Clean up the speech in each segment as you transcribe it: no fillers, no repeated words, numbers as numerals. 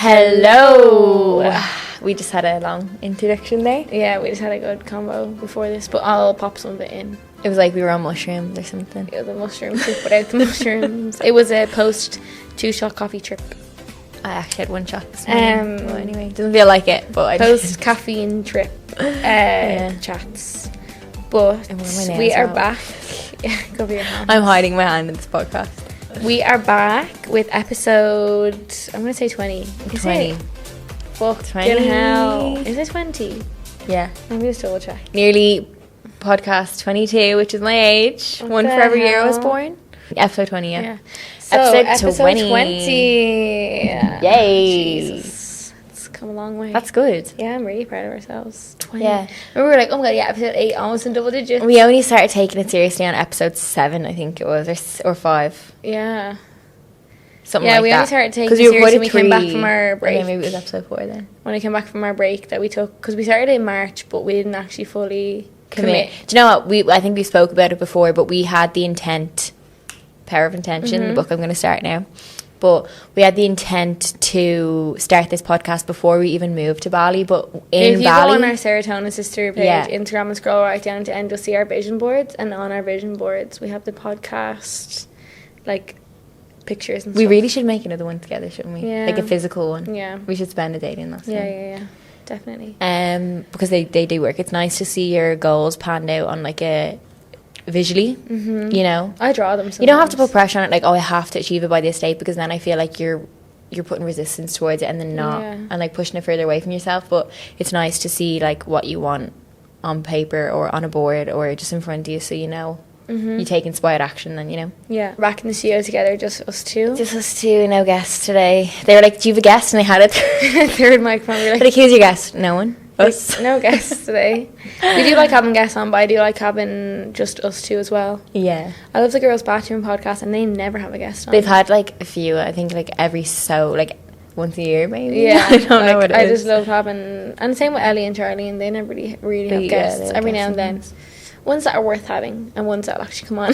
Hello. We just had a long introduction there. Yeah, we just had a good combo before this, but I'll pop some of it in. It was like we were on mushrooms or something. It was a mushroom trip without the mushrooms. It was a post 2-shot coffee trip. I actually had one shot this morning. Well, anyway, doesn't feel like it, but I post caffeine trip chats. But we are back. Yeah, cover your hand. I'm hiding my hand in this podcast. We are back with episode, I'm going to say 20. 20. Fuck, 20. Hell. Is it 20? Yeah. Let me just double check. Nearly podcast 22, which is my age. What one the for every year I hell? was born. Episode 20, yeah. So, episode 20. 20. Yay. Jesus. It's come a long way. That's good. Yeah, I'm really proud of ourselves. 20. Yeah. We were like, oh my god, yeah, episode 8, almost in double digits. We only started taking it seriously on episode 7, I think it was, or 5. Yeah. Something like that. Yeah, we only started taking it seriously when we came back from our break. Okay, maybe it was episode 4 then. When we came back from our break that we took, because we started in March, but we didn't actually fully commit. Do you know what? I think we spoke about it before, but we had the intent, Power of Intention, the book I'm going to start now. But we had the intent to start this podcast before we even moved to Bali. But if you Bali, go on our Serotonin Sister page, Instagram, and scroll right down to end, you'll see our vision boards. And on our vision boards, we have the podcast, like, pictures and stuff. We really should make another one together, shouldn't we? Yeah. Like a physical one. Yeah. We should spend a day in that. Yeah. Definitely. Because they do work. It's nice to see your goals panned out on like a visually, you know. I draw them sometimes. You don't have to put pressure on it, like, oh, I have to achieve it by this date, because then I feel like you're putting resistance towards it and then not, and like pushing it further away from yourself. But it's nice to see like what you want on paper or on a board or just in front of you, so you know you take inspired action then, you know. Yeah. Back in the studio together, just us two. Just us two, no guests today. They were like, do you have a guest? And they had it. Third microphone. We were like, who's your guest? No one. Us. No guests today. We do like having guests on, but I do like having just us two as well. Yeah. I love the Girls Bathroom podcast, and they never have a guest on. They've had like a few, I think like once a year maybe. Yeah. I don't know what it is. I just love having, and same with Ellie and Charlie, and they never really have guests. Every now and then. Ones that are worth having, and ones that'll actually come on.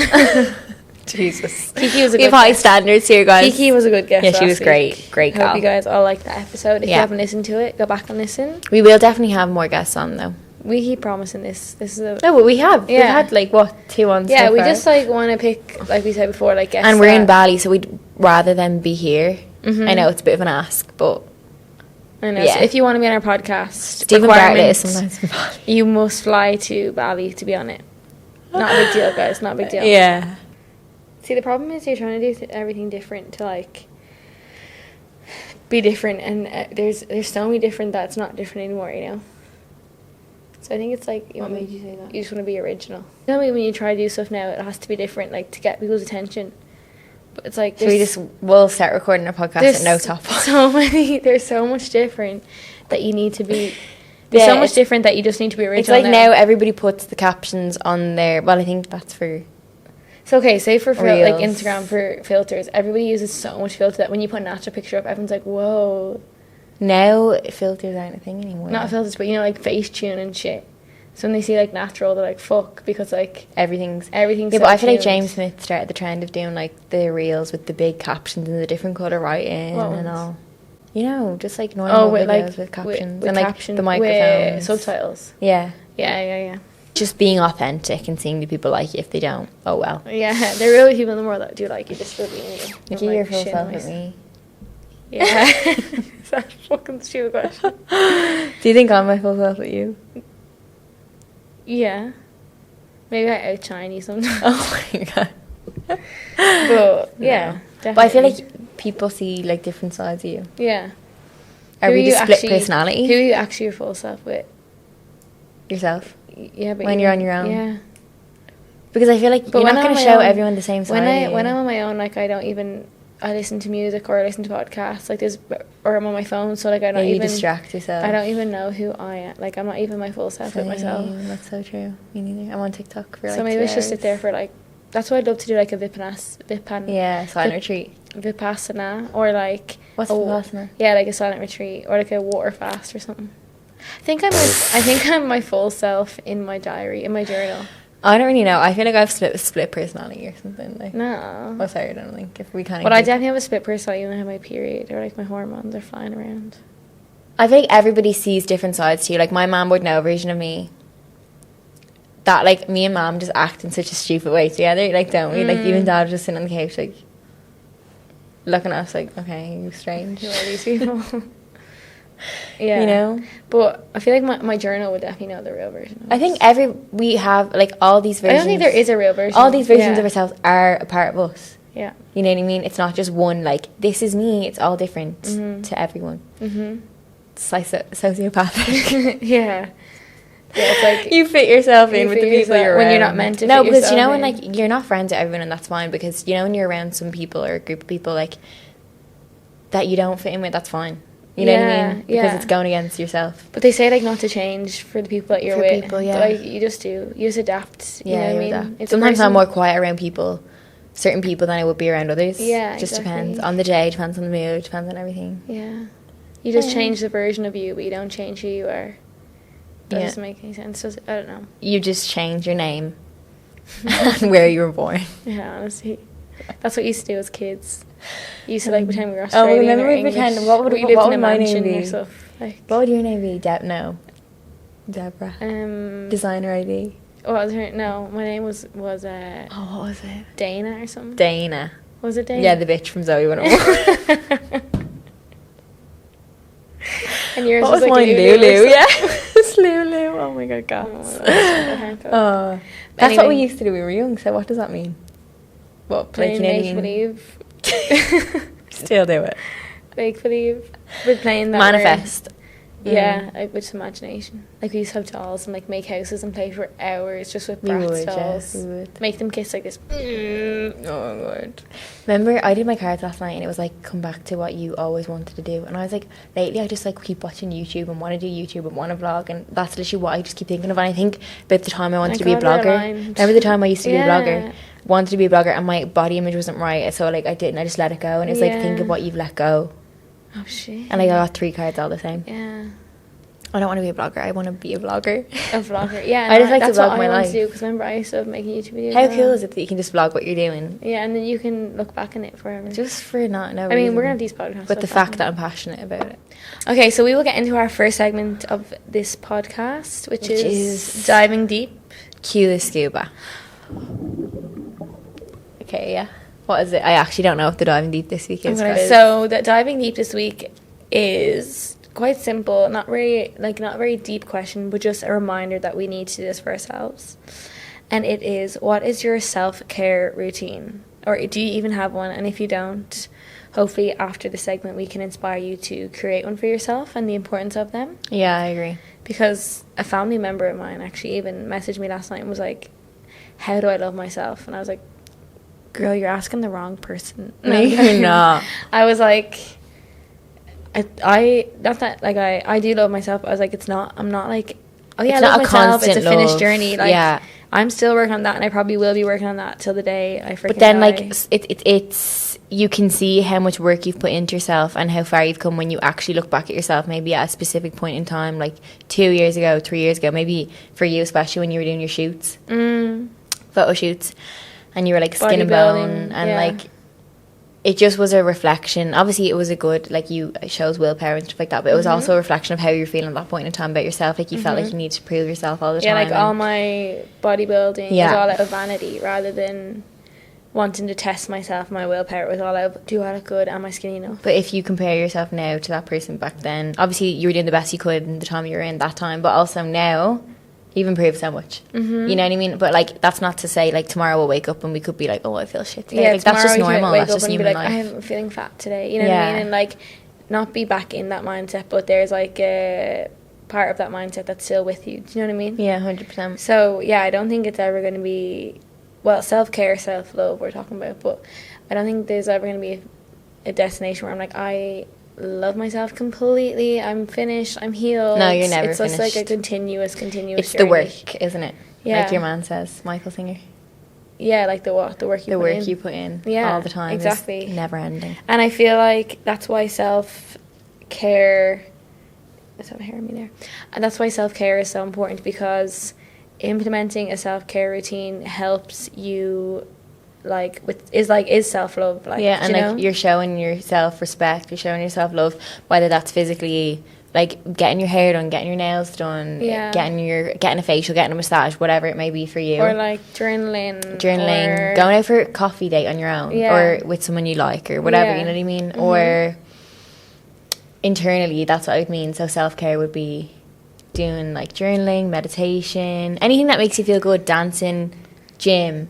Jesus. Kiki was a we have good high guest. standards here, guys. Kiki was a good guest. Yeah, she was great. Week. Great girl. Hope you guys all liked that episode. If you haven't listened to it, go back and listen. We will definitely have more guests on though. We keep promising this. This is a no, but we have. Yeah. We've had like what 2 on. Yeah, so we far. just like want to pick, like we said before, like guests. And we're in Bali, so we'd rather than be here. I know it's a bit of an ask, but I know. Yeah. So if you want to be on our podcast, Stephen Bartlett is sometimes in Bali. You must fly to Bali to be on it. Not a big deal, guys. Not a big deal. Yeah. See, the problem is you're trying to do everything different to like be different, and there's so many different that's not different anymore, you know. So I think it's like, what made you say that? You just want to be original. You know, when you try to do stuff now, it has to be different, like to get people's attention. But it's like, so we'll start recording our podcast at no top. There's so much different that you need to be. There's so much different that you just need to be original. It's like now everybody puts the captions on their. Well, I think that's for. So okay, say for like Instagram for filters, everybody uses so much filter that when you put a natural picture up, everyone's like, whoa. Now filters aren't a thing anymore. Not filters, but you know, like Facetune and shit. So when they see like natural, they're like, fuck, because like everything's. Yeah, so but I feel like James Smith started the trend of doing like the reels with the big captions and the different colour writing and all. You know, just like normal videos with captions and like the microphones, with subtitles. Yeah. Yeah. Just being authentic and seeing the people like you. If they don't, oh well. Yeah, there are really people in the world that do like you, just for being you. Like your full self with me. Yeah. That's a fucking stupid question. Do you think I'm my full self with you? Yeah. Maybe I outshine you sometimes. Oh my god. But yeah, definitely. But I feel like people see like different sides of you. Yeah. Are we just split personality? Who are you actually your full self with? Yourself. Yeah, but when you're on your own. Yeah. Because I feel like you're not going to show everyone the same side. When I'm on my own, like I listen to music or I listen to podcasts like this, or I'm on my phone, so like I don't even distract yourself. I don't even know who I am. Like I'm not even my full self with myself. That's so true. Me neither. I'm on TikTok for like so maybe I should sit there for like. That's why I'd love to do like a silent retreat. Vipassana, or like what's Vipassana? Yeah, like a silent retreat or like a water fast or something. I think I'm my full self in my diary, in my journal. I don't really know. I feel like I've split personality or something. Like, No. oh, sorry, I don't think if we kind of. But I definitely have a split personality when I have my period, or like my hormones are flying around. I think everybody sees different sides to you. Like, my mom would know a version of me that, like, me and mom just act in such a stupid way together. Like, don't we? Like, you and dad just sitting on the couch, like, looking at us like, okay, you're strange. Who are these people? Yeah. You know? But I feel like my journal would definitely know the real version of I think we have, like, all these versions. I don't think there is a real version. All these versions of ourselves are a part of us. Yeah. You know what I mean? It's not just one, like, this is me. It's all different to everyone. Mm-hmm. It's like sociopathic. Yeah. Yeah, it's like you fit yourself in with the people you're around. When you're not meant to. No, because you know when like you're not friends with everyone, and that's fine. Because you know when you're around some people or a group of people like that you don't fit in with, that's fine. You know what I mean? Because it's going against yourself. But they say like not to change for the people that you're with. People, yeah. But like you just do. You just adapt. You know what I mean? Sometimes I'm more quiet around certain people than I would be around others. Yeah, just depends on the day, depends on the mood, depends on everything. Yeah. You just change the version of you, but you don't change who you are. That doesn't make any sense. I don't know. You just change your name and where you were born. Yeah, honestly. That's what we used to do as kids. You used to like pretend we were Australian. Oh, remember we pretend. What would my name be? Like, what would your name be? Deborah. Designer ID. Oh, was her? No, my name was. What was it? Dana or something. Dana. Was it Dana? Yeah, the bitch from Zoe 101. And yours what was like mine? Lulu. Yeah. It's Lulu. Oh my god, goss. That's what we used to do. We were young. So what does that mean? What? Playing make believe. Still do it. Make believe. We're playing that. Manifest. Yeah, like with imagination. Like we used to have dolls and like make houses and play for hours just with Bratz dolls. We would. Make them kiss like this. Oh my god. Remember, I did my cards last night and it was like, come back to what you always wanted to do. And I was like, lately I just like keep watching YouTube and want to do YouTube and want to vlog, and that's literally what I just keep thinking of. And I think about the time I wanted to be a blogger. Remember the time I used to be a blogger? Wanted to be a blogger and my body image wasn't right, so like I didn't. I just let it go, and it's like, think of what you've let go. Oh shit. And like I got 3 cards all the same. Yeah. I don't want to be a blogger. I want to be a vlogger. A vlogger, yeah. I just like to vlog my life. That's what I want to do, because remember I used to make YouTube videos. How cool is it that you can just vlog what you're doing? Yeah, and then you can look back on it forever. Just for no reason. I mean, we're going to have these podcasts. But the fact that I'm passionate about it. Okay, so we will get into our first segment of this podcast, which is diving deep. Cue the scuba. Okay, yeah. What is it? I actually don't know what the diving deep this week is. So the diving deep this week is quite simple, not very deep question, but just a reminder that we need to do this for ourselves. And it is, what is your self-care routine? Or do you even have one? And if you don't, hopefully after the segment we can inspire you to create one for yourself and the importance of them. Yeah, I agree. Because a family member of mine actually even messaged me last night and was like, how do I love myself? And I was like, girl, you're asking the wrong person. No, you're not. I was like, I not that like I do love myself. I was like, I'm not like, oh yeah, I love myself. It's a finished journey. Like, yeah. I'm still working on that, and I probably will be working on that till the day I freaking But then, die. like, it's you can see how much work you've put into yourself and how far you've come when you actually look back at yourself, maybe at a specific point in time, like 2 years ago, 3 years ago, maybe for you, especially when you were doing your shoots, photo shoots, and you were, like, skin and bone, and, like, it just was a reflection. Obviously, it was a good, like, it shows willpower and stuff like that, but it was also a reflection of how you're feeling at that point in time about yourself. Like, you felt like you needed to prove yourself all the time. Yeah, like, all my bodybuilding was all out of vanity rather than wanting to test myself. My willpower was all out, do I look good? Am I skinny enough? But if you compare yourself now to that person back then, obviously, you were doing the best you could in the time you were in that time, but also now, you've improved so much. You know what I mean? But, like, that's not to say, like, tomorrow we'll wake up and we could be like, oh, I feel shit today. Yeah, like, that's just normal. Wake that's up just and human be like, life. I'm feeling fat today. You know what I mean? And, like, not be back in that mindset, but there's, like, a part of that mindset that's still with you. Do you know what I mean? Yeah, 100%. So, yeah, I don't think it's ever going to be, well, self-care, self-love we're talking about, but I don't think there's ever going to be a destination where I'm like, I love myself completely, I'm finished, I'm healed. No, you're never finished. It's just like a continuous it's journey. the work, isn't it? Yeah. Like your man says, Michael Singer. Yeah, like the work you put in yeah, all the time. Exactly. Is never ending. And I feel like that's why self-care... Is that hearing me there? And that's why self-care is so important, because implementing a self-care routine helps you, like, is self-love, like, yeah, and you like know? you're showing yourself respect, you're showing yourself love, whether that's physically, like getting your hair done, getting your nails done, getting a facial, getting a massage, whatever it may be for you, or like journaling, or going out for a coffee date on your own, or with someone you like, or whatever, you know what I mean? Or internally, that's what I would mean. So self-care would be doing like journaling, meditation, anything that makes you feel good, dancing, gym.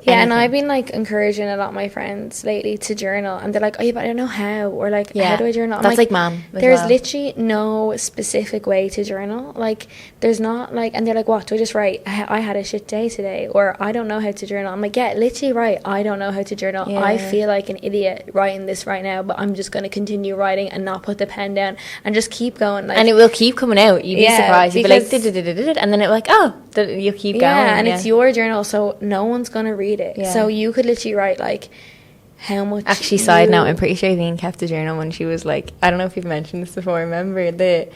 Yeah, anything. and I've been like encouraging a lot of my friends lately to journal, and they're like, "Oh, yeah, but I don't know how," or like, "How do I journal?" I'm that's like mom. There's literally no specific way to journal. Like, there's not like, and they're like, "What do I just write? I had a shit day today," or "I don't know how to journal." I'm like, "Yeah, literally write. I don't know how to journal. Yeah. I feel like an idiot writing this right now, but I'm just going to continue writing and not put the pen down and just keep going." Like, and it will keep coming out. You'd be surprised. You'd be like, and then it like, oh, you'll keep going. Yeah, and it's your journal, so no one's going to read it. Yeah. So you could literally write like how much. Actually, side note, I'm pretty sure Aileen kept a journal when she was like, I don't know if you've mentioned this before. Remember the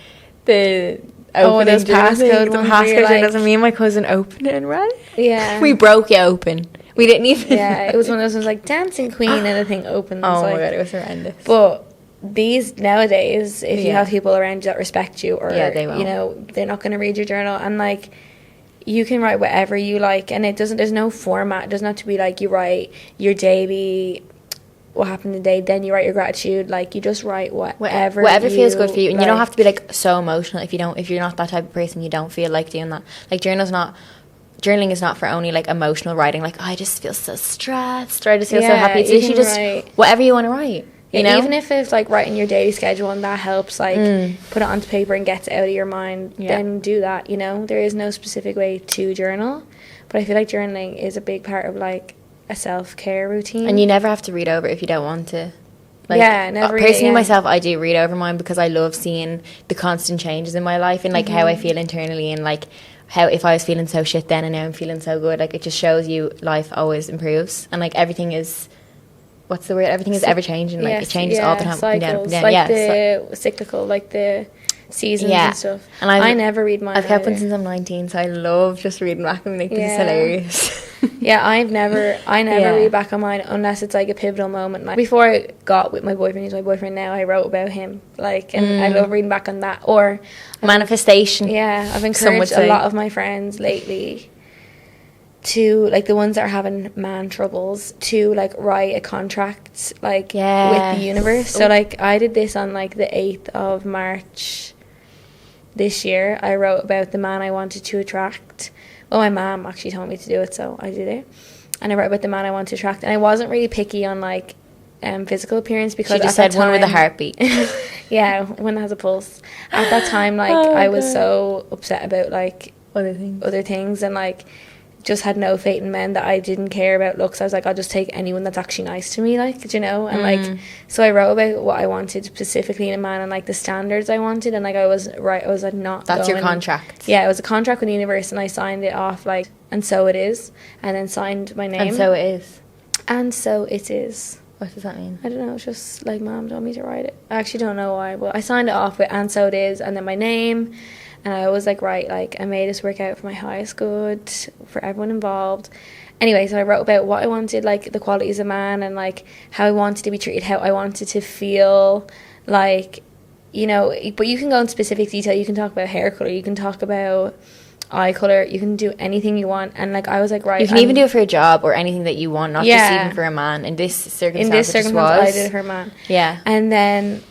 those passcode ones. Passcode journals, and me and my cousin opened it and read it. Yeah, we broke it open. We didn't even. Yeah, it was one of those ones like Dancing Queen, and the thing opens. Oh like, my god, it was horrendous. But these nowadays, if you have people around you that respect you, or they won't. you know, they're not going to read your journal, and like, you can write whatever you like, and there's no format. It doesn't have to be like you write your daily, what happened today, then you write your gratitude. Like, you just write whatever feels good for you, and like, you don't have to be like so emotional if you're not that type of person. You don't feel like doing that. Like, journaling is not for only like emotional writing, like, oh, I just feel so stressed, or I just feel so happy. It's literally just write whatever you want to write. You know? Even if it's like writing your daily schedule and that helps, like put it onto paper and gets it out of your mind, then do that. You know, there is no specific way to journal, but I feel like journaling is a big part of like a self-care routine. And you never have to read over it if you don't want to. Like, never. Personally, myself, I do read over mine because I love seeing the constant changes in my life, and like how I feel internally, and like how if I was feeling so shit then and now I'm feeling so good. Like, it just shows you life always improves, and like everything is. What's the word? Everything is ever changing. Like, it changes all the time. Cycles, like the cyclical, like the seasons and stuff. And I never read mine. I've kept one since I'm 19, so I love just reading back and think this is hilarious. I never read back on mine unless it's like a pivotal moment. Like, before I got with my boyfriend, he's my boyfriend now, I wrote about him. Like, and I love reading back on that. Or manifestation. Yeah, I've encouraged a lot of my friends lately to, like, the ones that are having man troubles, to like write a contract like with the universe. So like, I did this on like the 8th of March this year. I wrote about the man I wanted to attract. Well, my mom actually told me to do it, so I did it. And I wrote about the man I wanted to attract, and I wasn't really picky on like physical appearance, because she just said one with a heartbeat. Yeah, one that has a pulse. At that time, like, I was so upset about like other things, and like just had no faith in men, that I didn't care about looks. I was like, I'll just take anyone that's actually nice to me, like, you know. And like, so I wrote about what I wanted specifically in a man, and like the standards I wanted, and like I was like not that's your contract. Yeah, it was a contract with the universe, and I signed it off like, and so it is, and then signed my name. And so it is. And so it is. What does that mean? I don't know, it's just like mom told me to write it. I actually don't know why, but I signed it off with and so it is, and then my name. And I was like, right, like, I made this work out for my highest good, for everyone involved. Anyway, so I wrote about what I wanted, like, the qualities of a man, and like how I wanted to be treated, how I wanted to feel, like, you know. But you can go in specific detail. You can talk about hair color, you can talk about eye color, you can do anything you want. And like, I was like, right, you can even do it for a job or anything that you want, not just even for a man. In this circumstance, I did it for a man. Yeah. And then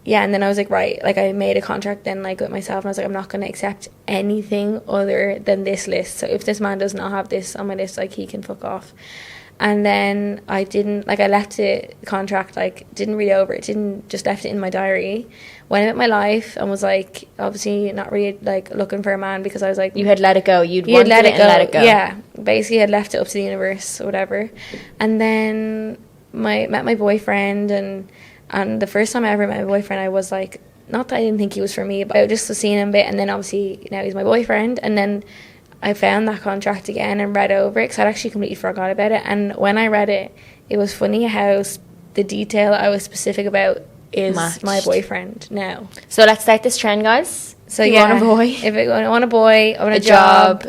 and then I was like, right, like, I made a contract then, like, with myself, and I was like, I'm not going to accept anything other than this list. So if this man does not have this on my list, like, he can fuck off. And then I didn't, like, I left the contract, like, didn't read over it, just left it in my diary, went about my life, and was like, obviously not really like looking for a man, because I was like, you had let it go, you had let it go. Yeah, basically had left it up to the universe or whatever. And then met my boyfriend, and the first time I ever met my boyfriend, I was like, not that I didn't think he was for me, but I just was seeing him a bit, and then obviously now he's my boyfriend. And then I found that contract again and read over it, because I'd actually completely forgot about it. And when I read it, it was funny how the detail I was specific about is my boyfriend now. So let's start this trend, guys. So you yeah, want a boy. If I want a boy, I want a job,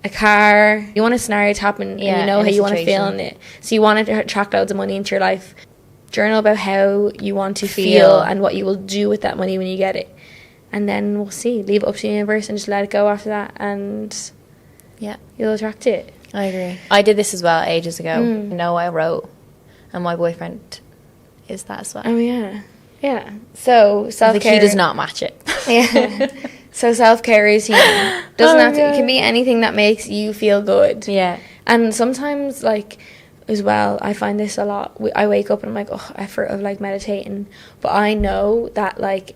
a car. You want a scenario to happen, and you know how you want to feel in it. So you want to attract loads of money into your life. Journal about how you want to feel and what you will do with that money when you get it. And then we'll see. Leave it up to the universe and just let it go after that, and you'll attract it. I agree. I did this as well ages ago. No, I wrote, and my boyfriend is that as well. Oh yeah. So self-care. He does not match it. Yeah. So self-care routine doesn't have to. It can be anything that makes you feel good. Yeah. And sometimes, like, as well, I find this a lot. I wake up and I'm like, oh, effort of like meditating, but I know that like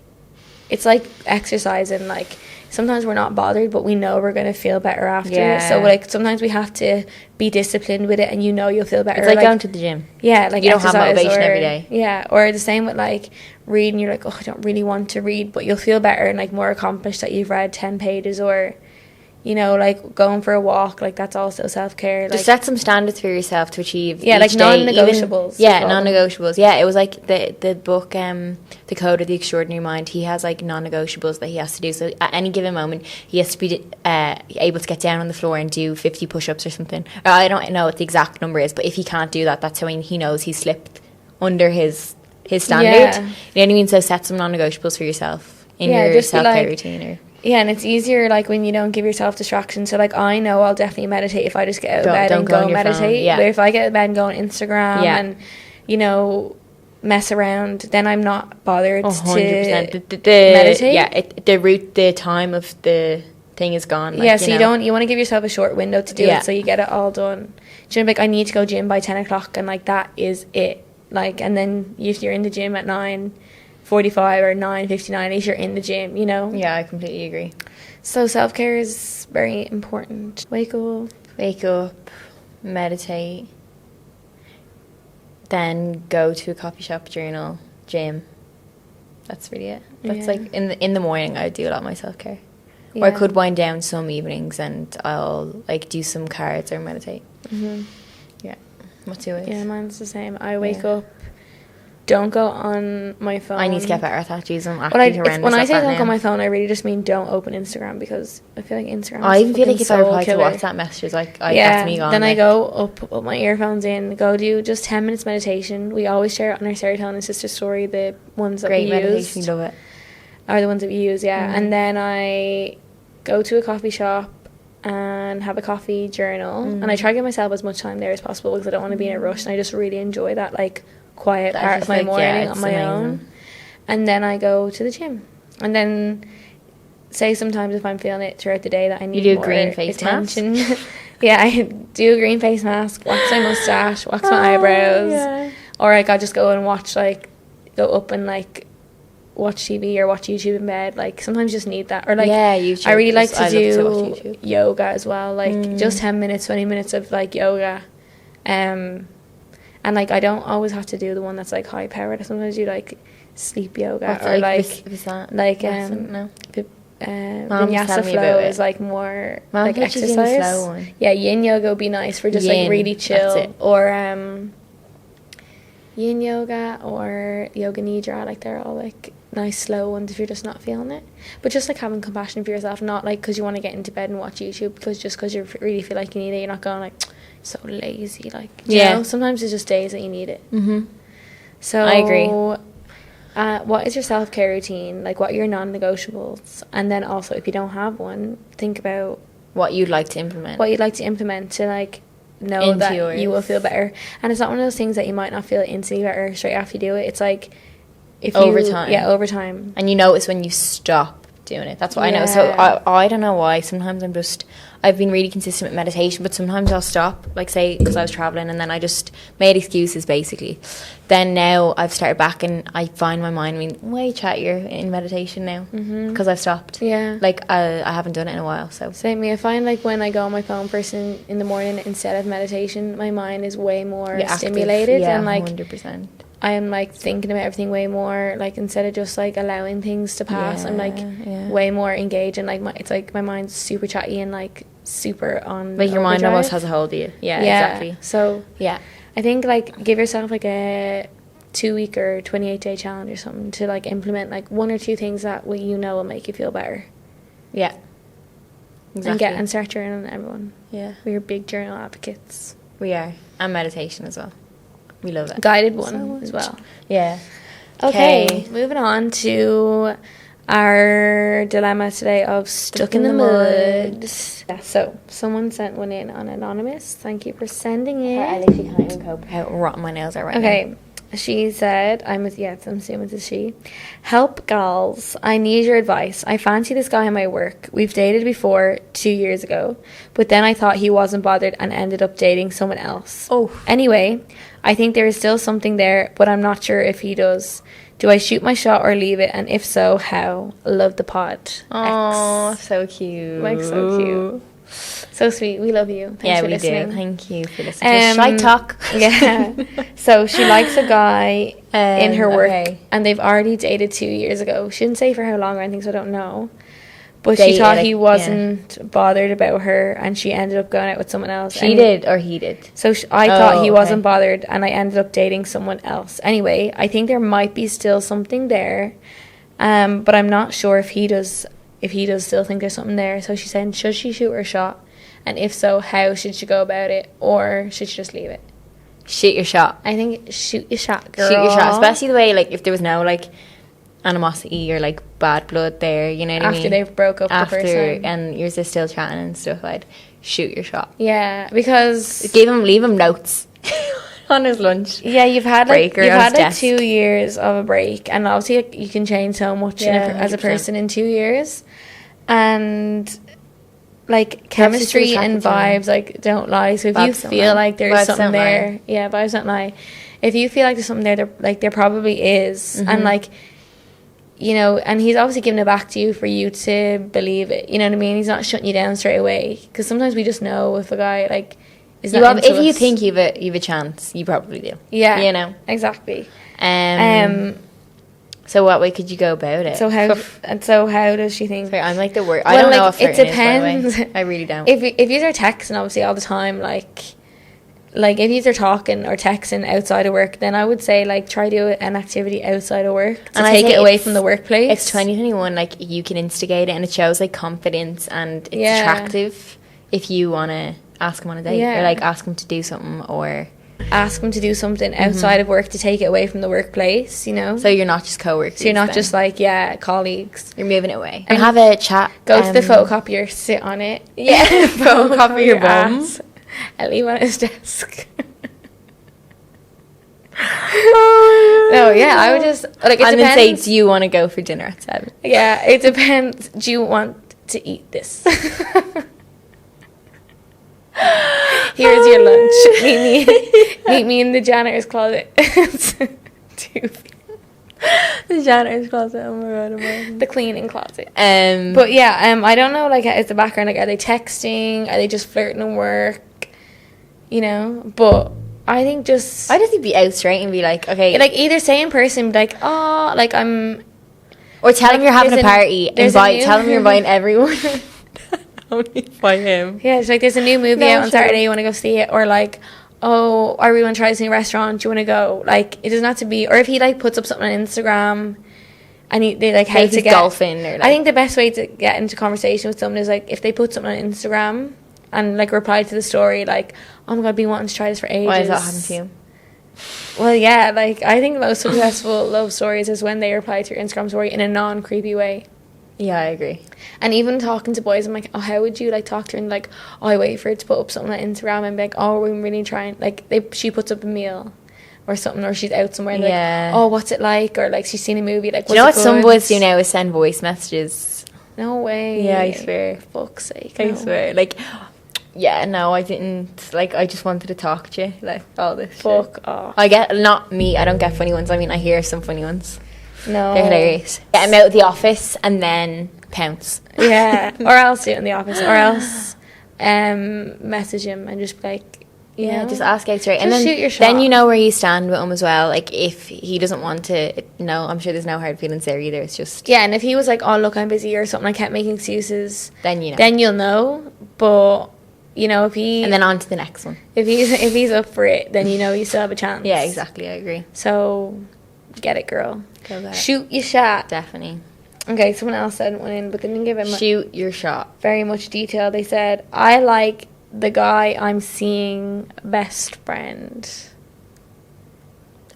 it's like exercising. Like sometimes we're not bothered, but we know we're gonna feel better after it. So like sometimes we have to be disciplined with it, and you know you'll feel better. It's like going to the gym. Yeah, like you don't have motivation every day. Yeah, or the same with like reading. You're like, oh, I don't really want to read, but you'll feel better and like more accomplished that you've read 10 pages, or you know, like going for a walk. Like that's also self-care. Just set some standards for yourself to achieve. Yeah, like non-negotiables. Non-negotiables. Yeah, it was like the book, The Code of the Extraordinary Mind. He has like non-negotiables that he has to do. So at any given moment, he has to be able to get down on the floor and do 50 push-ups or something. I don't know what the exact number is, but if he can't do that, that's how he knows he's slipped under his standard. Yeah. You know what I mean? So set some non-negotiables for yourself in your self-care routine. Or yeah, and it's easier like when you don't give yourself distractions. So like I know I'll definitely meditate if I just get out of bed and go meditate. Yeah. But if I get out of bed and go on Instagram and you know mess around, then I'm not bothered 100%. to meditate. Yeah, the time of the thing is gone. Like, so you want to give yourself a short window to do it, so you get it all done. Do you know, like I need to go gym by 10 o'clock, and like that is it. Like, and then if you're in the gym at 9:45 or 9:59, at least you're in the gym, you know? Yeah, I completely agree. So self-care is very important. Wake up, meditate, then go to a coffee shop, journal, gym. That's really it. That's like in the morning I do a lot of my self-care. Or I could wind down some evenings and I'll like do some cards or meditate. Yeah. What's yours? Yeah, mine's the same. I wake up, don't go on my phone. I need to get better at that. Jeez, I'm actually horrendous. When I say don't go on my phone, I really just mean don't open Instagram, because I feel like Instagram. I even feel like if I reply to WhatsApp messages, like that's me gone. Then I go up, put my earphones in, go do just 10 minutes meditation. We always share it on our Serotonin Sister story, the ones that we use. Great meditation, love it. Are the ones that we use, and then I go to a coffee shop and have a coffee, journal, and I try to give myself as much time there as possible because I don't want to be in a rush, and I just really enjoy that like quiet part of my morning on my own. And then I go to the gym, and then say sometimes if I'm feeling it throughout the day that I need more green face attention. I do a green face mask, wax my mustache, wax my eyebrows, or like I'll just go and watch, like go up and like watch TV or watch YouTube in bed. Like sometimes you just need that, or like YouTube. I really like to do yoga as well, like just 10 minutes 20 minutes of like yoga, and like I don't always have to do the one that's like high powered. I sometimes do like sleep yoga. What's or like vinyasa flow is like more Mom like exercise. Yin yoga would be nice for just like really chill, or yin yoga or yoga nidra, like they're all like nice slow ones if you're just not feeling it. But just like having compassion for yourself, not like because you want to get into bed and watch YouTube, because you really feel like you need it. You're not going like so lazy, like you know, sometimes it's just days that you need it. So I agree. What is your self-care routine? Like what are your non-negotiables? And then also if you don't have one, think about what you'd like to implement to like know that you will feel better. And it's not one of those things that you might not feel instantly better straight after you do it. It's like over time, and you notice when you stop doing it. That's what I know. So I don't know why sometimes I've been really consistent with meditation, but sometimes I'll stop, like say because I was traveling and then I just made excuses basically. Then now I've started back and I find my mind being way chattier in meditation now because I've stopped. Like I haven't done it in a while. So same me. I find like when I go on my phone first in the morning instead of meditation, my mind is way more stimulated and like 100%. I am like thinking about everything way more, like instead of just like allowing things to pass. I'm like way more engaged, and like it's like my mind's super chatty and like super on like your mind almost has a hold of you. Exactly. So I think like give yourself like a 2-week or 28-day challenge or something to like implement like 1 or 2 things that will make you feel better. Yeah. Exactly. And start journaling, everyone. Yeah. We're big journal advocates. We are. And meditation as well. We love it. Guided one as well. Yeah. Okay, moving on to our dilemma today of stuck in the mud. Yeah, so someone sent one in on Anonymous. Thank you for sending it. I literally can't even cope how rotten my nails are right now. Okay. She said, I'm assuming it's a she. Help, gals. I need your advice. I fancy this guy in my work. We've dated before 2 years ago, but then I thought he wasn't bothered and ended up dating someone else. Oh. Anyway, I think there is still something there, but I'm not sure if he does. Do I shoot my shot or leave it? And if so, how? Love the pod. Oh, so cute. Like, so cute. So sweet. We love you. Thanks for listening. Do. Thank you for listening. Shy talk. Yeah. So she likes a guy in her work, okay. and they've already dated 2 years ago. She didn't say for how long or anything, so I don't know. But Dated, she thought he wasn't bothered about her, and she ended up going out with someone else. She did, or he did? So I thought he wasn't bothered, and I ended up dating someone else. Anyway, I think there might be still something there, but I'm not sure if he does. If he does still think there's something there. So she's saying, should she shoot her shot? And if so, how should she go about it? Or should she just leave it? Shoot your shot. I think shoot your shot, girl. Shoot your shot. Especially the way, like, if there was no, like, animosity or, like, bad blood there, you know what I mean? After they've broke up the first time. And you're just still chatting and stuff, I'd shoot your shot. Yeah, because... Leave him notes on his lunch. Yeah, you've had, like, desk. 2 years of a break. And obviously, like, you can change so much as a person in 2 years. And... like, chemistry and vibes, like, don't lie. So if you feel like there's something there, vibes don't lie. If you feel like there's something there, there probably is. Mm-hmm. And, like, you know, and he's obviously giving it back to you for you to believe it. You know what I mean? He's not shutting you down straight away. Because sometimes we just know if a guy, like, is not into us. If you think you've a chance, you probably do. Yeah. You know? Exactly. So what way could you go about it? So how does she think? Sorry, I'm like the word. I don't know if it depends. I really don't. If you are texting obviously all the time, like if you are talking or texting outside of work, then I would say like try to do an activity outside of work to take it away from the workplace. It's 2021. Like you can instigate it, and it shows like confidence, and it's attractive if you want to ask him on a date or like ask him to do something or. Ask them to do something outside of work to take it away from the workplace, you know? So you're not just co-workers. So you're not just like, colleagues. You're moving it away. And have a chat. Go to the photocopier, sit on it. Yeah, photocopy your bum. And leave on his desk. No, I would just... like. It and depends. then say, do you want to go for dinner at 7? Yeah, it depends. Do you want to eat this? Here's your lunch. Meet me in the janitor's closet. The janitor's closet. Oh my god, the cleaning closet. But I don't know. Like, is the background like, are they texting? Are they just flirting at work? You know, but I think just I just think be out straight and be like, okay, like either say in person, like, oh, like I'm, or tell him you're having a party. Tell him you're inviting everyone. Only by him. Yeah, it's like there's a new movie out on Saturday, you want to go see it, or like, oh, I really want to try this new restaurant, do you want to go? Like, it doesn't have to be, or if he like puts up something on Instagram and they like how to get golfing or like, I think the best way to get into conversation with someone is like if they put something on Instagram and like reply to the story like, oh my god, I've been wanting to try this for ages. Why is that happening to you? Well, yeah, like I think most successful love stories is when they reply to your Instagram story in a non-creepy way. Yeah, I agree. And even talking to boys, I'm like, oh, how would you like talk to her? And like, oh, I wait for her to put up something on Instagram and be like, oh, we're really trying. Like, she puts up a meal or something, or she's out somewhere and like, oh, what's it like? Or like, she's seen a movie. Like, what's you know what good? some boys do now is send voice messages. No way. Yeah, I swear. Fuck's sake. I swear. Like, yeah, no, I didn't. Like, I just wanted to talk to you. Like, all this Fuck off. I don't get funny ones. I mean, I hear some funny ones. No. They're hilarious. Get him out of the office and then pounce. Yeah. Or else do it in the office. Or else message him and just be like, you know, just ask out straight. Just and then, shoot your shot. then you know where you stand with him as well. Like, if he doesn't want to, no, I'm sure there's no hard feelings there either. It's just... Yeah, and if he was like, oh, look, I'm busy or something, I kept making excuses. Then you know. Then you'll know. But you know, if he... And then on to the next one. If he's up for it, then you know you still have a chance. Yeah, exactly. I agree. So, get it, girl. Go back. Shoot your shot. Definitely. Okay, someone else sent one in, but they didn't give it shoot your shot. Very much detail. They said, I like the guy I'm seeing best friend.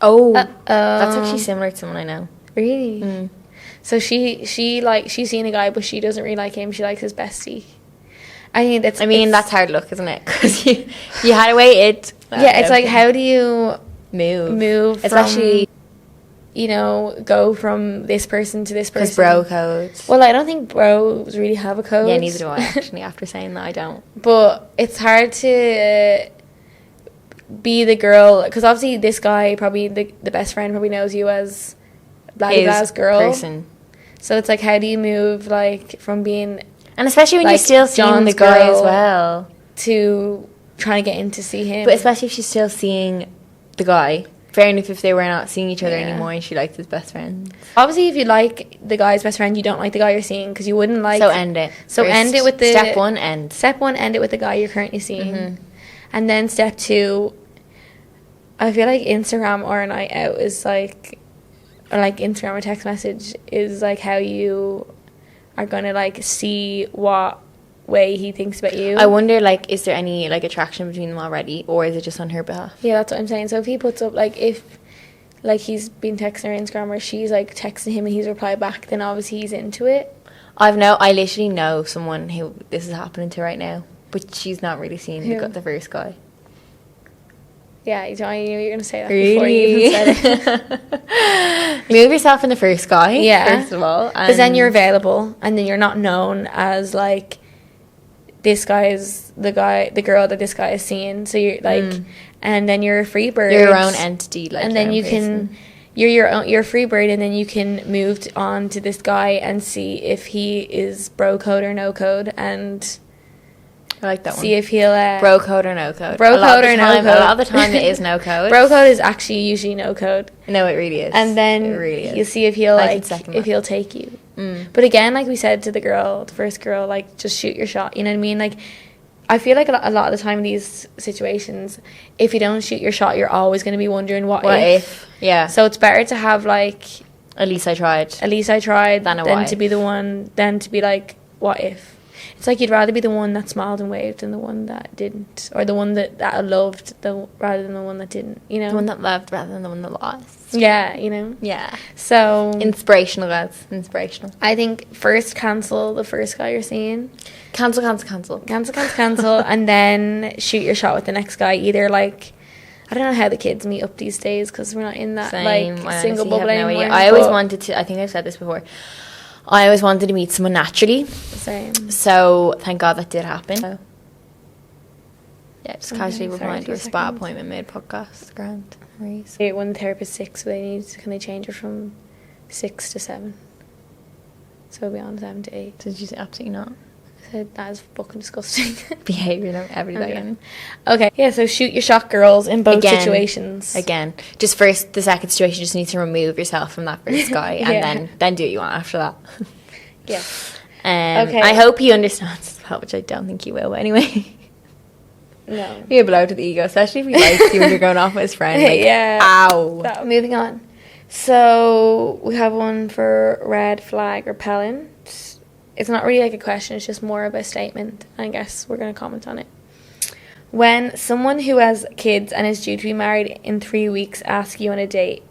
Oh, that's actually similar to someone I know. Really? Mm. So she's seeing a guy, but she doesn't really like him. She likes his bestie. I think that's... that's hard luck, isn't it? Because you had to wait it. Yeah, it's like, how do you... Move. Especially... You know, go from this person to this person. Because bro codes. Well, I don't think bros really have a code. Yeah, neither do I, actually, after saying that, I don't. But it's hard to be the girl, because obviously this guy, probably the best friend, probably knows you as Bladdy's girl. Person. So it's like, how do you move, like, from being... And especially when you're still seeing the guy as well. To trying to get in to see him. But especially if she's still seeing the guy. Fair enough if they were not seeing each other anymore and she liked his best friend. Obviously, if you like the guy's best friend, you don't like the guy you're seeing, because you wouldn't like... So end it. So First, end it with the... Step one, end. Step one, end it with the guy you're currently seeing. Mm-hmm. And then step two, I feel like Instagram or a night out is like... Or like Instagram or text message is like how you are going to like see what way he thinks about you. I wonder, like, is there any like attraction between them already, or is it just on her behalf? Yeah, that's what I'm saying. So if he puts up, like, if like he's been texting her Instagram, or she's like texting him and he's replied back, then obviously he's into it. I literally know someone who this is happening to right now, but she's not really seeing the first guy. Yeah, I knew you were going to say that really? Before you even said it. Move yourself in the first guy, yeah. First of all. Because then you're available, and then you're not known as, like, this guy is the girl that this guy is seeing. So you're, like, and then you're a free bird. You're your own entity, like, and then you can... You're a free bird, and then you can move on to this guy and see if he is bro code or no code, and... I like that one. See if he'll... bro code or no code. Bro code or no code. A lot of the time it is no code. Bro code is actually usually no code. No, it really is. And then you'll see if he'll he'll take you. Mm. But again, like we said to the first girl, like, just shoot your shot. You know what I mean? Like, I feel like a lot of the time in these situations, if you don't shoot your shot, you're always going to be wondering what if. Yeah. So it's better to have, like... At least I tried. Than to be the one... Than to be like, what if? It's like you'd rather be the one that smiled and waved than the one that didn't. Or the one that loved rather than the one that didn't, you know? The one that loved rather than the one that lost. Yeah, you know? Yeah. So... Inspirational, guys. Inspirational. I think first cancel the first guy you're seeing. Cancel. And then shoot your shot with the next guy. Either, like... I don't know how the kids meet up these days, because we're not in that, single bubble anymore. I always wanted to... I think I've said this before. I always wanted to meet someone naturally. Same. So, thank God that did happen. So, yeah, just casually replied to a spa appointment mid-podcast. Grand. When the therapist's 6, can they change her from 6 to 7? So it'll be on 7 to 8. Did you say absolutely not? I said that is fucking disgusting. Behaviour that everybody. Okay. Yeah, so shoot your shot, girls, in both situations. Again. Just first, the second situation, you just need to remove yourself from that first guy, and then do what you want after that. Yeah. Okay. I hope he understands as well, which I don't think he will, but anyway. No. Be a blow to the ego, especially if he likes you when you're going off with his friend. Like, yeah. Ow. Moving on. So, we have one for red flag repellent. It's not really like a question, it's just more of a statement. I guess we're going to comment on it. When someone who has kids and is due to be married in 3 weeks asks you on a date,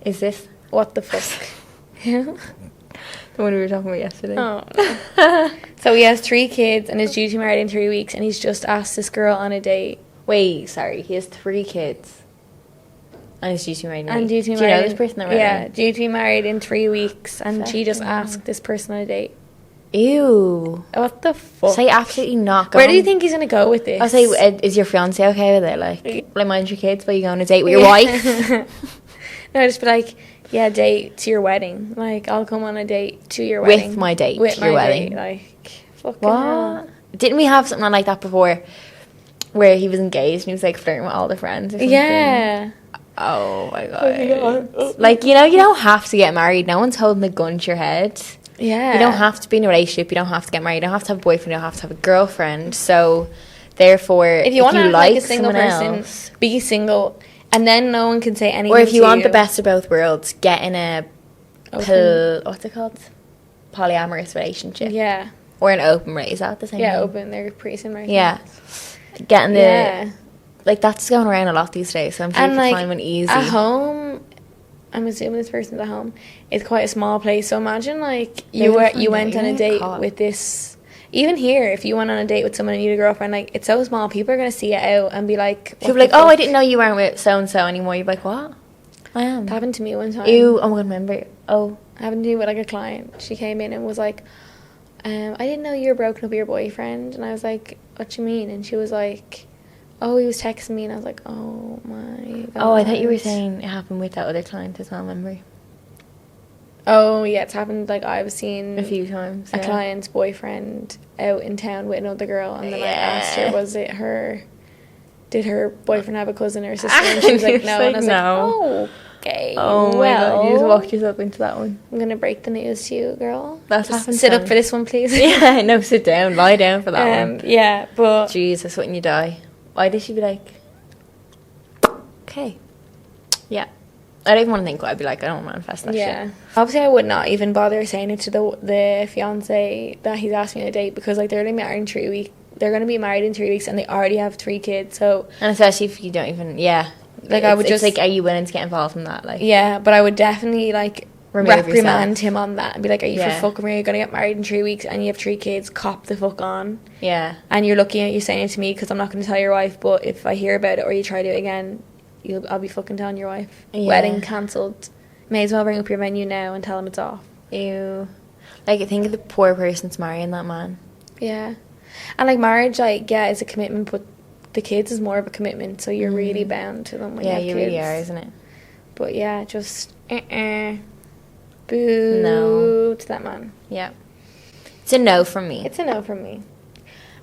is this? What the fuck? The one we were talking about yesterday. Oh, no. So he has 3 kids and is due to be married in 3 weeks, and he's just asked this girl on a date. Wait, sorry. He has 3 kids. And he's due to be married in 3 weeks. Do you know this person already? Yeah, due to be married in 3 weeks, and she just asked this person on a date. Ew. What the fuck? Say absolutely not. Where do you think he's going to go with this? I'll say, is your fiancé okay with it? Like mind your kids while you go on a date with your wife? No, just be like, yeah, date to your wedding. Like, I'll come on a date to your wedding. With my date with to your wedding. Date. Like, fucking what? Hell. Didn't we have something like that before? Where he was engaged and he was like flirting with all the friends or something? Yeah. Oh my god. Like, you know, you don't have to get married. No one's holding a gun to your head. Yeah. You don't have to be in a relationship. You don't have to get married. You don't have to have a boyfriend. You don't have to have a girlfriend. So Therefore, if you want to act like a single person, else, be single, and then no one can say anything. Or if you want the best of both worlds, get in a what's it called? Polyamorous relationship. Yeah. Or an open relationship. Is that the same thing? Yeah, open. They're pretty similar. Yeah. Getting the like that's going around a lot these days. So I'm sure you can find one easy. At home, I'm assuming this person's at home. It's quite a small place. So imagine like you went on a date with this. Even here, if you went on a date with someone and you had a girlfriend, like, it's so small, people are going to see it out and be like... People are like, oh, I didn't know you weren't with so-and-so anymore. You're like, what? I am. It happened to me one time. Ew, I'm going to remember. Oh. It happened to me with, like, a client. She came in and was like, I didn't know you were broken up with your boyfriend. And I was like, what you mean? And she was like, oh, he was texting me. And I was like, oh, my God. Oh, I thought you were saying it happened with that other client as well, remember? Oh, yeah, it's happened, like, I've seen... a few times, a client's boyfriend out in town with another girl, and then I asked her, was it her... Did her boyfriend have a cousin or a sister? And she was like, no. And I was like, oh, okay. Oh, my God, you just walked yourself into that one. I'm going to break the news to you, girl. That's happened. Sit up for this one, please. Yeah, no, sit down. Lie down for that one. Yeah, but... Jesus, wouldn't you die? Why did she be like... Okay. Yeah. I don't even want to think what I'd be like. I don't want to manifest that shit. Obviously, I would not even bother saying it to the fiance that he's asked me on a date because, like, they're going to be married in 3 weeks. They're going to be married in 3 weeks and they already have 3 kids. So, and especially if you don't even, like, I would just like, are you willing to get involved in that? Like, yeah, but I would definitely like reprimand him on that and be like, are you for fucking me? You're going to get married in 3 weeks and you have 3 kids. Cop the fuck on. Yeah. And you're looking at you saying it to me because I'm not going to tell your wife. But if I hear about it or you try to do it again, I'll be fucking telling your wife. Yeah. Wedding cancelled. May as well bring up your menu now and tell him it's off. Ew. Like, I think of the poor person's marrying that man. Yeah. And, like, marriage, like, yeah, is a commitment, but the kids is more of a commitment, so you're really bound to them when you have kids. Yeah, you really are, isn't it? But, yeah, just, boo to that man. Yeah. It's a no from me. It's a no from me.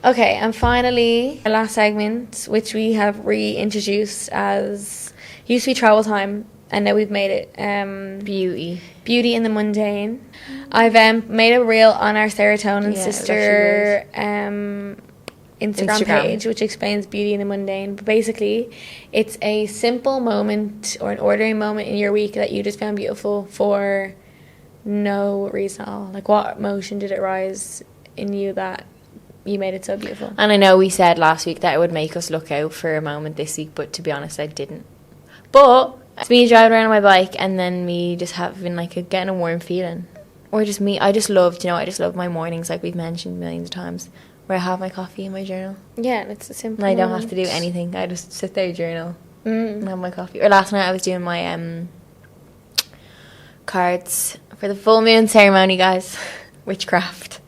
Okay, and finally, our last segment, which we have reintroduced as, used to be travel time, and now we've made it Beauty in the Mundane. I've made a reel on our Serotonin Sister Instagram page, which explains beauty in the mundane. But basically, it's a simple moment or an ordinary moment in your week that you just found beautiful for no reason at all. Like, what emotion did it rise in you that you made it so beautiful? And I know we said last week that it would make us look out for a moment this week, but to be honest, I didn't. But it's me driving around on my bike and then me just having getting a warm feeling. Or just me, I just love my mornings, like we've mentioned millions of times, where I have my coffee and my journal. Yeah, and it's a simple and I don't have to do anything. I just sit there, journal, and have my coffee. Or last night I was doing my cards for the full moon ceremony, guys. Witchcraft.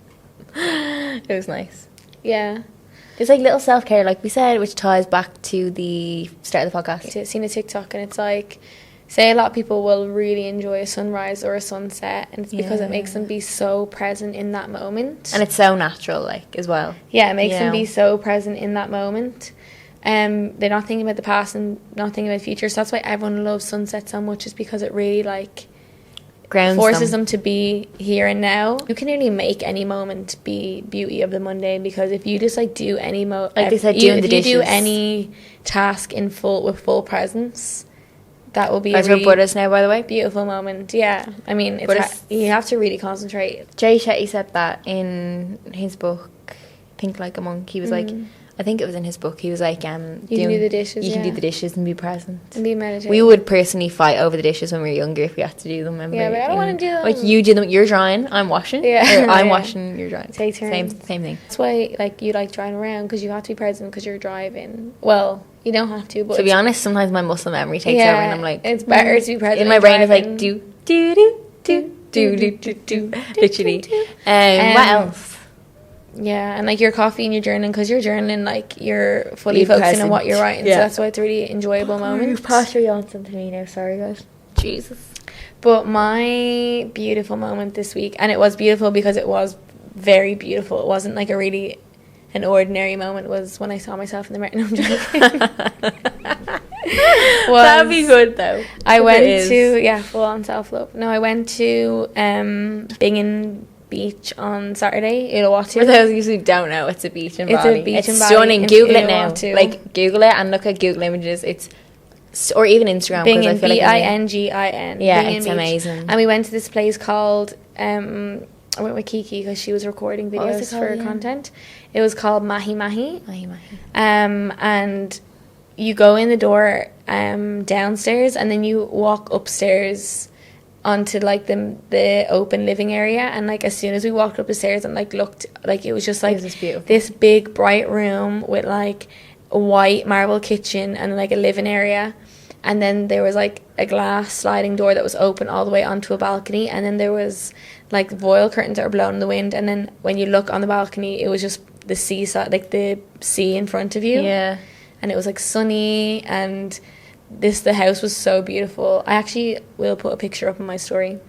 It was nice. Yeah. It's like little self-care, like we said, which ties back to the start of the podcast. I've seen a TikTok and it's like, say a lot of people will really enjoy a sunrise or a sunset, and it's because it makes them be so present in that moment. And it's so natural, like, as well. Yeah, it makes them be so present in that moment. They're not thinking about the past and not thinking about the future. So that's why everyone loves sunset so much, is because it really, like, forces them to be here and now. You can really make any moment be beauty of the mundane, because if you just like do any like they said, if you do any task in with full presence, that will be a really Buddhist now, by the way. Beautiful moment. Yeah, I mean, you have to really concentrate. Jay Shetty said that in his book, Think Like a Monk. He was like, I think it was in his book, he was like, you can do the dishes. You can do the dishes and be present. And be meditating. We would personally fight over the dishes when we were younger if we had to do them. Remember? Yeah, but I don't want to do them. Like, you do them, you're drying, I'm washing. Yeah. Or I'm washing, you're drying. Take turns. Same thing. That's why, like, you like driving around, because you have to be present because you're driving. Well, you don't have to, but... To be honest, sometimes my muscle memory takes over and I'm like... It's better to be present. In my brain, it's like, do. Literally. What else? Yeah, and like your coffee and your journaling, because you're journaling, like, you're fully focusing on what you're writing, so that's why it's a really enjoyable moment. You've passed your Johnson to me now, sorry guys. Jesus. But my beautiful moment this week, and it was beautiful because it was very beautiful, it wasn't like an ordinary moment, was when I saw myself in the mirror. No, I'm joking. That'd be good though. I went to, full on self-love. No, I went to Binghamton beach on Saturday, Uluwatu. For those who don't know, it's a beach in It's Bali. a beach It's in Bali stunning. in Google it now. Uluwatu. Like, Google it and look at Google images. It's, or even Instagram. Bingin, I feel Bingin. Yeah, Bingin it's Beach. amazing. And we went to this place called, I went with Kiki because she was recording What was videos it called for again? content. It was called Mahi Mahi. Mahi Mahi. And you go in the door downstairs, and then you walk upstairs onto like the open living area. And like as soon as we walked up the stairs and like looked, like it was just like this big bright room with like a white marble kitchen and like a living area. And then there was like a glass sliding door that was open all the way onto a balcony, and then there was like voile curtains that were blowing in the wind. And then when you look on the balcony, it was just the seaside, like the sea in front of you. Yeah. And it was like sunny, and the house was so beautiful. I actually will put a picture up on my story,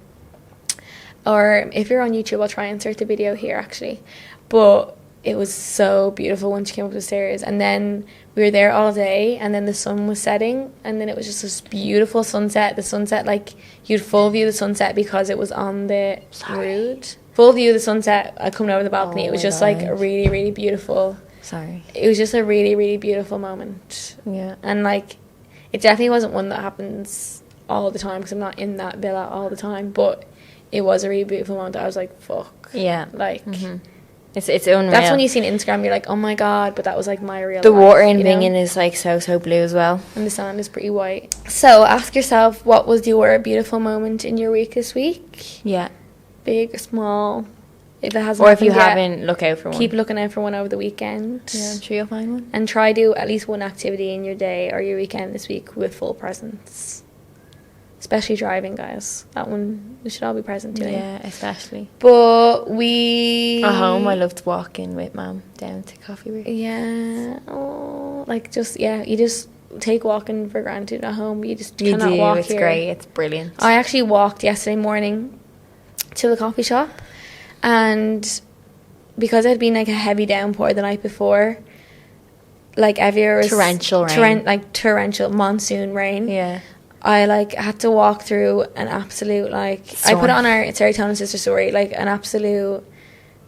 or if you're on YouTube, I'll try and insert the video here actually. But it was so beautiful once you came up the stairs. And then we were there all day, and then the sun was setting, and then it was just this beautiful sunset. The sunset, like you'd full view the sunset because it was on the road. Full view of the sunset coming over the balcony. It was just like a really, really beautiful. It was just a really, really beautiful moment. Yeah. And like it definitely wasn't one that happens all the time because I'm not in that villa all the time, but it was a really beautiful moment that I was like, fuck. Yeah. Like it's unreal. that's when you see on Instagram, you're like, oh my god, but that was like my real the life, water in you know? Bingin is like so blue as well, and the sand is pretty white. So ask yourself, what was your beautiful moment in your week this week? Yeah. Big or small, if it hasn't, or if you yet, haven't, look out for one. Keep looking out for one over the weekend. Yeah, I'm sure you'll find one. And try do at least one activity in your day or your weekend this week with full presence. Especially driving, guys. That one we should all be present doing. Yeah, especially. But we... At home, I loved walking with Mum down to Coffee Break. Yeah. Oh, like just, yeah, you just take walking for granted at home. You just cannot walk it's here. great. It's brilliant. I actually walked yesterday morning to the coffee shop, and because it had been like a heavy downpour the night before, like everywhere was torrential rain. Torrential monsoon rain. Yeah. I like had to walk through an absolute like storm. I put it on our Serotonin Sister story, like an absolute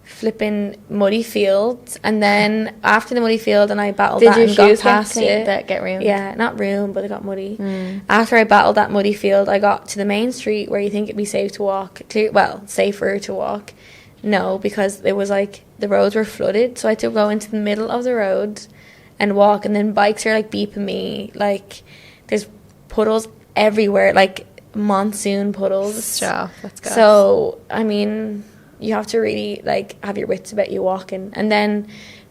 flipping muddy field, and then after the muddy field, and I battled that and got past it. That get ruined? Yeah, not ruined, but it got muddy. After I battled that muddy field, I got to the main street where you think it'd be safe to walk. Safer to walk. No, because it was like the roads were flooded, so I had to go into the middle of the road and walk, and then bikes are like beeping me, like there's puddles everywhere, like monsoon puddles. So I mean, you have to really like have your wits about you walking. And then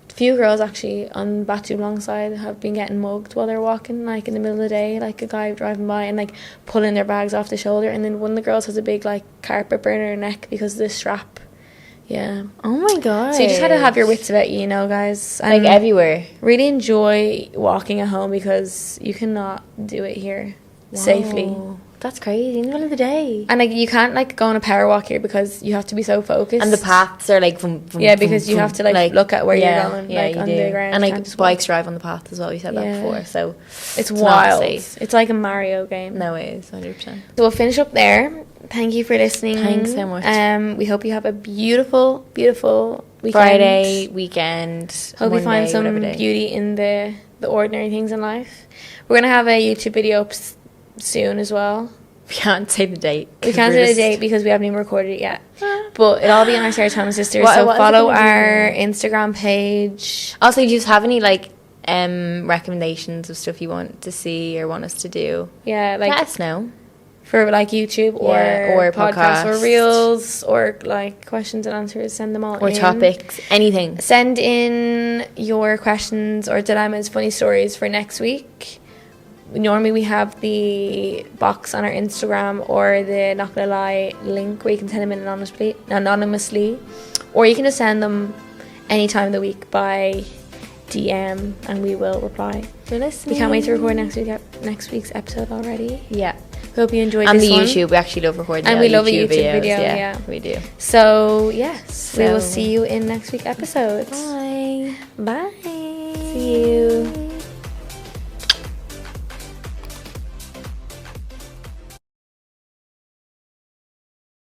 a few girls actually on Batu alongside have been getting mugged while they're walking, like in the middle of the day, like a guy driving by and like pulling their bags off the shoulder, and then one of the girls has a big like carpet burn in her neck because of the strap. Yeah. Oh my god. So you just had to have your wits about you, know, guys. And like everywhere. Really enjoy walking at home because you cannot do it here. Safely. That's crazy in the middle of the day. And like you can't like go on a power walk here because you have to be so focused. And the paths are like because you have to like look at where you're going, yeah, like on the ground. And like bikes drive on the path as well. We said that before. So it's wild. It's like a Mario game. No, it is 100%. So we'll finish up there. Thank you for listening. Thanks so much. We hope you have a beautiful, beautiful weekend. Friday, weekend. Hope you find some beauty in the ordinary things in life. We're gonna have a YouTube video up soon as well. We can't say the date. We can't say the date because we haven't even recorded it yet. But it'll all be on our Serotonin Sister. So follow our Instagram page. Also, do you just have any like recommendations of stuff you want to see or want us to do? Yeah, like let us know. For like YouTube or podcasts or reels or like questions and answers, send them all in. Or topics, anything. Send in your questions or dilemmas, funny stories for next week. Normally we have the box on our Instagram or the Not Gonna Lie link where you can send them in anonymously, or you can just send them any time of the week by DM and we will reply. For listening. We can't wait to record next week's episode already. Yeah. Hope you enjoyed and this one. And the YouTube, we actually love recording and we love a YouTube videos. video. Yeah, we do. So yes, we will see you in next week's episode. Bye. Bye. See you.